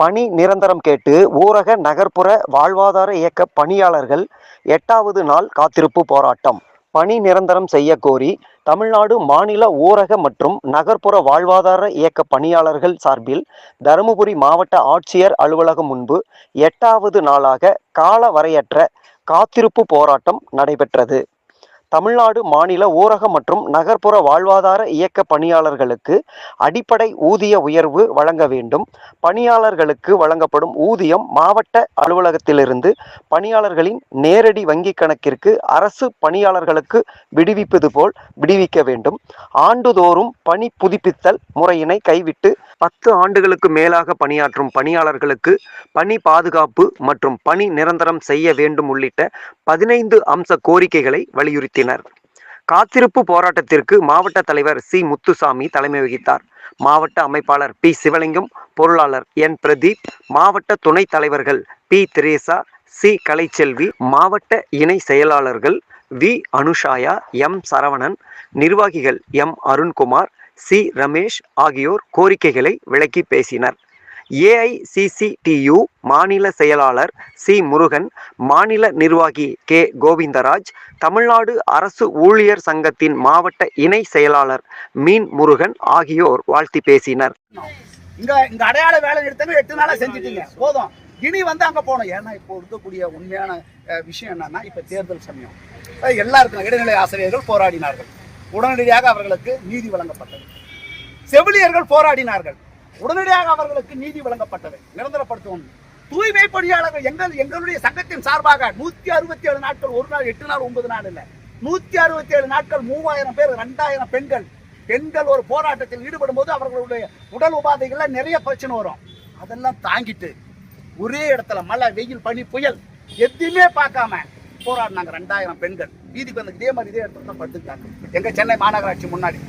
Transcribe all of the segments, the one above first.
பணி நிரந்தரம் கேட்டு ஊரக நகர்ப்புற வாழ்வாதார இயக்க பணியாளர்கள் 8வது நாள் காத்திருப்பு போராட்டம். பணி நிரந்தரம் செய்ய கோரி தமிழ்நாடு மாநில ஊரக மற்றும் நகர்ப்புற வாழ்வாதார இயக்க பணியாளர்கள் சார்பில் தருமபுரி மாவட்ட ஆட்சியர் அலுவலகம் முன்பு 8வது நாளாக காலவரையற்ற காத்திருப்பு போராட்டம் நடைபெற்றது. தமிழ்நாடு மாநில ஊரக மற்றும் நகர்ப்புற வாழ்வாதார இயக்க பணியாளர்களுக்கு அடிப்படை ஊதிய உயர்வு வழங்க வேண்டும். பணியாளர்களுக்கு வழங்கப்படும் ஊதியம் மாவட்ட அலுவலகத்திலிருந்து பணியாளர்களின் நேரடி வங்கி கணக்கிற்கு அரசு பணியாளர்களுக்கு விடுவிப்பது போல் விடுவிக்க வேண்டும். ஆண்டுதோறும் பணி புதுப்பித்தல் முறையினை கைவிட்டு 10 ஆண்டுகளுக்கு மேலாக பணியாற்றும் பணியாளர்களுக்கு பணி பாதுகாப்பு மற்றும் பணி நிரந்தரம் செய்ய வேண்டும் உள்ளிட்ட 15 அம்ச கோரிக்கைகளை வலியுறுத்தினர். காத்திருப்பு போராட்டத்திற்கு மாவட்ட தலைவர் சி. முத்துசாமி தலைமை வகித்தார். மாவட்ட அமைப்பாளர் பி. சிவலிங்கம், பொருளாளர் என். பிரதீப், மாவட்ட துணைத் தலைவர்கள் பி. திரேசா, சி. கலைச்செல்வி, மாவட்ட இணை செயலாளர்கள் வி. அனுஷாயா, எம். சரவணன், நிர்வாகிகள் எம். அருண்குமார், சி. ரமேஷ் ஆகியோர் கோரிக்கைகளை விளக்கி பேசினர். ஏஐசிசிடியு மாநில செயலாளர் சி. முருகன், மாநில நிர்வாகி கே. கோவிந்தராஜ், தமிழ்நாடு அரசு ஊழியர் சங்கத்தின் மாவட்ட இணை செயலாளர் மீன் முருகன் ஆகியோர் வாழ்த்தி பேசினர். இங்க அடையாள வேலை நிறுத்தங்கள் 8 நாளா செஞ்சுட்டீங்க, போதும். இனி அங்க போனோம். ஏன்னா இப்போ இருக்கக்கூடிய உண்மையான விஷயம் என்னன்னா, இப்ப தேர்தல் சமயம் எல்லாருக்கும் இடைநிலை ஆசிரியர்கள் போராடினார்கள். உடனடியாக அவர்களுக்கு நீதி வழங்கப்பட்டது. செவிலியர்கள் போராடினார்கள். உடனடியாக அவர்களுக்கு நீதி வழங்கப்பட்டது. நிரந்தரப்படுத்துவோம். தூய்மை பணியாளர்கள் எங்களுடைய சங்கத்தின் சார்பாக 167 நாட்கள், ஒரு நாள் 8 நாள் 9 நாள் இல்ல, 167 நாட்கள் 3000 பேர், 2000 பெண்கள் ஒரு போராட்டத்தில் ஈடுபடும் போது அவர்களுடைய உடல் உபாதைகள்ல நிறைய பிரச்சனை வரும். அதெல்லாம் தாங்கிட்டு ஒரே இடத்துல மழை, வெயில், பனி, புயல் எதுவுமே பார்க்காம போராடினாங்க. 2000 பெண்கள் வீதிக்கு வந்து இதே மாதிரி இதே இடத்துல தான் படுத்துட்டாங்க. எங்க சென்னை மாநகராட்சி முன்னாடி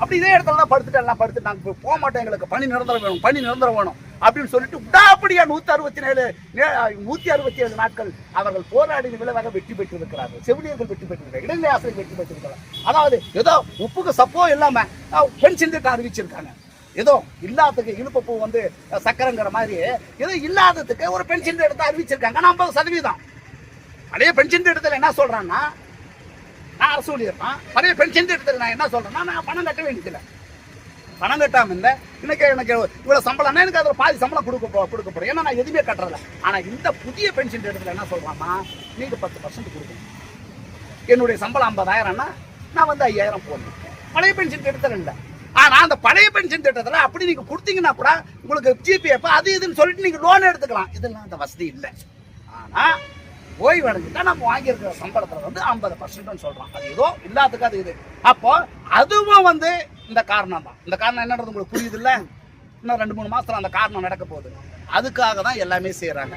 அப்படி இதே இடத்துல தான் படுத்துட்டு நாங்க போக மாட்டோம், எங்களுக்கு பணி நிரந்தரம் வேணும் அப்படின்னு சொல்லிட்டு விடாப்படியா 167 நாட்கள் அவர்கள் போராடின விளைவாக வெற்றி பெற்றிருக்கிறார்கள். செவிலியர்கள் வெற்றி பெற்றிருக்கிறார்கள், இடைநிலை ஆசிரியர் வெற்றி பெற்றிருக்கிறார்கள். அதாவது ஏதோ உப்புக்கு சப்போ இல்லாம பென்ஷன் திட்டம் அறிவிச்சிருக்காங்க. ஏதோ இல்லாததுக்கு இழுப்பப்பூ சக்கரங்கிற மாதிரி ஏதோ இல்லாததுக்கு ஒரு பென்ஷன் திட்டத்தை அறிவிச்சிருக்காங்க. 50% அதே பென்ஷன் திட்டத்தில் என்ன சொல்றான்னா, நான் அரசு ஊழியர் தான், பழைய பென்ஷன் திட்டத்தில் நான் என்ன சொல்றேன்னா, நான் பணம் கட்ட வேண்டியதில்லை. பணம் கட்டாம இல்லை, இன்னைக்கு எனக்கு இவ்வளவு சம்பளம்னா எனக்கு அதில் பாதி சம்பளம் கொடுக்கப்படும். ஏன்னா நான் எதுவுமே கட்டுறதில்ல. ஆனா இந்த புதிய பென்ஷன் திட்டத்தில் என்ன சொல்றான்னா, நீங்க 10% கொடுக்கணும். என்னுடைய சம்பளம் 50,000ன்னா நான் 5,000 போடணும். பழைய பென்ஷன் திட்டத்தில் இல்லை. ஆனா அந்த பழைய பென்ஷன் திட்டத்தில் அப்படி நீங்க கொடுத்தீங்கன்னா கூட உங்களுக்கு ஜிபிஎஃப் அது இதுன்னு சொல்லிட்டு நீங்க லோன் எடுத்துக்கலாம். இதெல்லாம் அந்த வசதி இல்லை. ஆனா ஓய்வு அடைஞ்சிட்டா நம்ம வாங்கியிருக்கிற சம்பளத்துல 50% சொல்றோம். அது ஏதோ இல்லாததுக்கு அது இது. அப்போ அதுவும் இந்த காரணம் தான். இந்த காரணம் என்னன்றது உங்களுக்கு புரியுது இல்ல? இன்னும் 2-3 மாசத்துல அந்த காரணம் நடக்க போகுது. அதுக்காக தான் எல்லாமே செய்யறாங்க.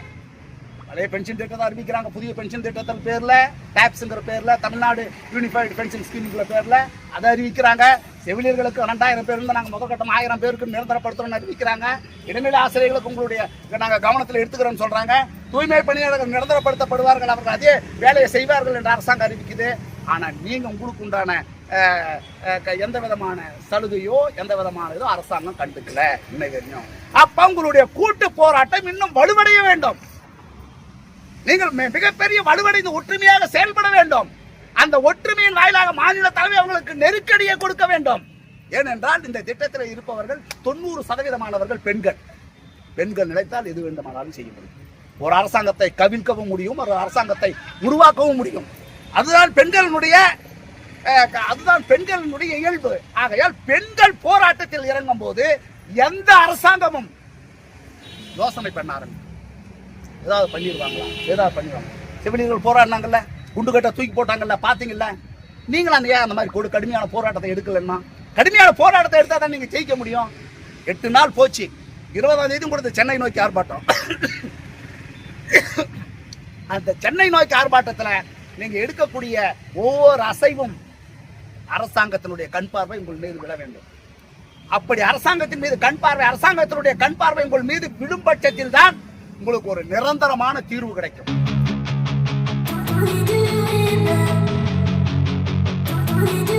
பழைய பென்ஷன் திட்டத்தை அறிவிக்கிறாங்க. புதிய பென்ஷன் திட்டத்தின் பேர்ல, டாப்ஸ்ங்கிற பேர்ல, தமிழ்நாடு யூனிஃபைடு பென்ஷன் ஸ்கீம்ங்கிற பேர்ல அதை அறிவிக்கிறாங்க. செவிலியர்களுக்கு 2000 பேர் நாங்கள் முதற்கட்டம் 1000 பேருக்கு நிரந்தரப்படுத்துறோம்னு அறிவிக்கிறாங்க. இடைநிலை ஆசிரியர்களுக்கு உங்களுடைய நாங்கள் கவனத்தில் எடுத்துக்கிறோம்னு சொல்றாங்க. தூய்மை பணியாளர்கள் நிரந்தரப்படுத்தப்படுவார்கள், அவர்கள் அதே வேலையை செய்வார்கள் என்று அரசாங்கம் அறிவிக்குது. ஆனா நீங்க உங்களுக்கு உண்டான எந்த விதமான சலுகையோ எந்த விதமான இதோ அரசாங்கம் கண்டுக்கல இன்னை வரையும். அப்ப உங்களுடைய கூட்டு போராட்டம் இன்னும் வலுவடைய வேண்டும். நீங்கள் மிகப்பெரிய வலுவடைந்து ஒற்றுமையாக செயல்பட வேண்டும். அந்த ஒற்றுமையின் வாயிலாக மாநில தலைமை அவங்களுக்கு நெருக்கடியை கொடுக்க வேண்டும். ஏனென்றால் இந்த திட்டத்தில் இருப்பவர்கள் 90% பெண்கள் நினைத்தால் எது வேண்டுமானாலும் செய்ய முடியும். ஒரு அரசாங்கத்தை கவிழ்க்கவும் முடியும், ஒரு அரசாங்கத்தை உருவாக்கவும் முடியும். அதுதான் பெண்களினுடைய இயல்பு. ஆகையால் பெண்கள் போராட்டத்தில் இறங்கும் போது எந்த அரசாங்கமும் யோசனை பண்ண ஆரம்பிக்கும். ஏதாவது பண்ணிடுவாங்க. செவிலியர்கள் போராடினாங்கல்ல, குண்டுகட்ட தூக்கி போட்டாங்கல்ல, பாத்தீங்கல்ல. நீங்களும் ஏன் அந்த மாதிரி கடுமையான போராட்டத்தை எடுக்கலன்னா? கடுமையான போராட்டத்தை எடுத்தா தான் நீங்க ஜெயிக்க முடியும். 8 நாள் போச்சு. 20ஆம் தேதி கொடுத்து சென்னை நோக்கி ஆர்ப்பாட்டம். அந்த சென்னை நோக்கி ஆர்ப்பாட்டத்துல நீங்க எடுக்கக்கூடிய ஒவ்வொரு அசைவும் அரசாங்கத்தினுடைய கண் பார்வை உங்கள் மீது விட வேண்டும். அப்படி அரசாங்கத்தின் மீது அரசாங்கத்தினுடைய கண் பார்வை உங்கள் மீது விடும் பட்சத்தில் தான் உங்களுக்கு ஒரு நிரந்தரமான தீர்வு கிடைக்கும்.